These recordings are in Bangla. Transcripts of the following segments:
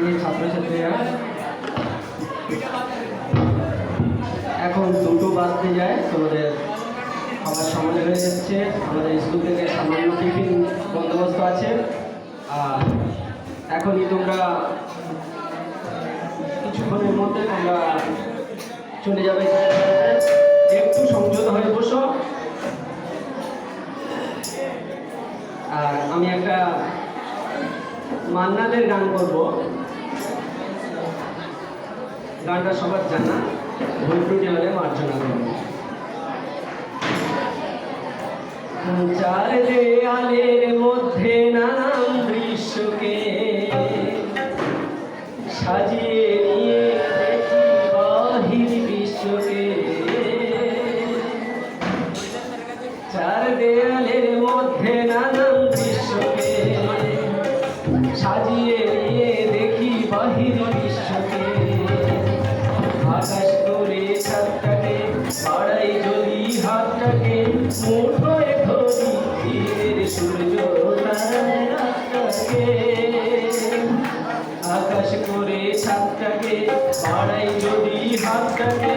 এই ছাত্রছাত্রীরা এখন 2টো বাজতে যায়, তোমাদের খাবার সময় হয়ে যাচ্ছে। আমাদের স্কুল থেকে সামান্য টিফিন বন্দোবস্ত আছে। আর এখনই তোমরা কিছুক্ষণের মধ্যে তোমরা চলে যাবে, একটু সংযত হয়ে বসো। আর আমি একটা মান্নাদের গান করব, গানটা সবার জানা, ভুল ত্রুটি হলে মার্জনা করব। চার দেয়ালের মধ্যে নানান দৃশ্যকে সাজিয়ে নিয়ে দেখি বাহির বিশ্বকে। চার দেয়ালের মধ্যে নানান দৃশ্যকে সাজিয়ে নিয়ে দেখি বাহির বিশ্বকে। আকাশ করে ছাদটাকে বাড়াই যদি হাতটাকে, মুঠোয় ধরি দিনের সূর্য তারায় রাতটাকে। আকাশ করে ছাদটাকে বাড়াই যদি হাতটাকে,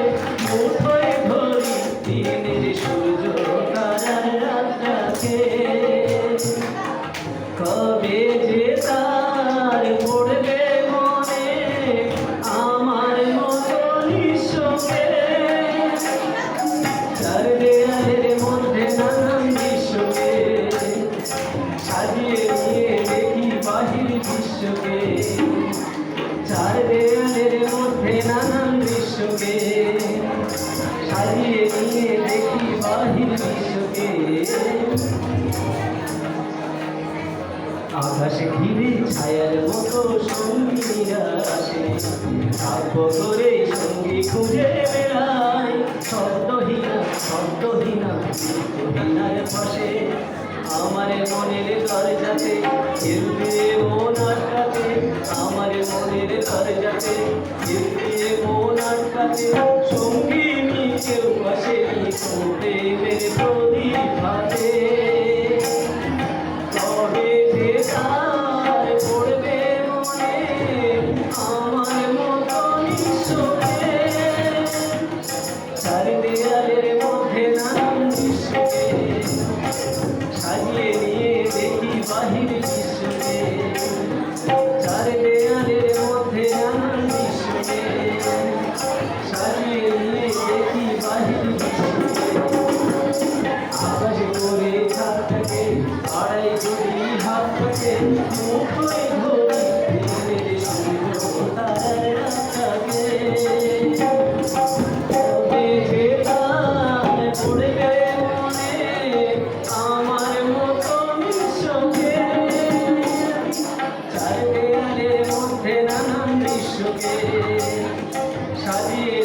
মুঠোয় ধরি দিনের সূর্য তারায় রাতটাকে। কবে যে তার পড়বে মনে আমার মতো নিঃস্বকে। চার দেয়ালের মধ্যে নানান দৃশ্যকে সাজিয়ে নিয়ে দেখি বাহির বিশ্বকে। চার দেয়ালের মধ্যে নানান দৃশ্যকে সাজিয়ে নিয়ে দেখি বাহির বিশ্বকে। আকাশে ঘিরে ছায়ার মতো সঙ্গীরা আসে, ভাগ্য করে সঙ্গী খুঁজে বেড়ায়। শব্দহীনা শব্দহীনা শব্দহীনার পাশে আমার মনের দরজাতে খেলবে মন আটকাতে। আমার মনের দরজাতে খেলবে মন আটকাতে। সঙ্গী নিচেও পাশে প্রেমের প্রদীপ হাতে। কবে যে তার পড়বে মনে আমার মতো নিঃস্বকে। চার দেয়ালের মধ্যে নানান দৃশ্যকে সাজিয়ে নিয়ে দেখি বাহির বিশ্বকে। চার দেয়ালের মধ্যে নানান দৃশ্যকে সাজিয়ে নিয়ে দেখি বাহির বিশ্বকে। আকাশ করে ছাদটাকে বাড়াই যদি হাতটাকে, মুঠোয় ধরি দিনের সূর্য তারায় রাতটাকে। কবে যে তার পড়বে মনে আমার মতো নিঃস্বকে। চার দেয়ালের মধ্যে নানান দৃশ্যকে সাজিয়ে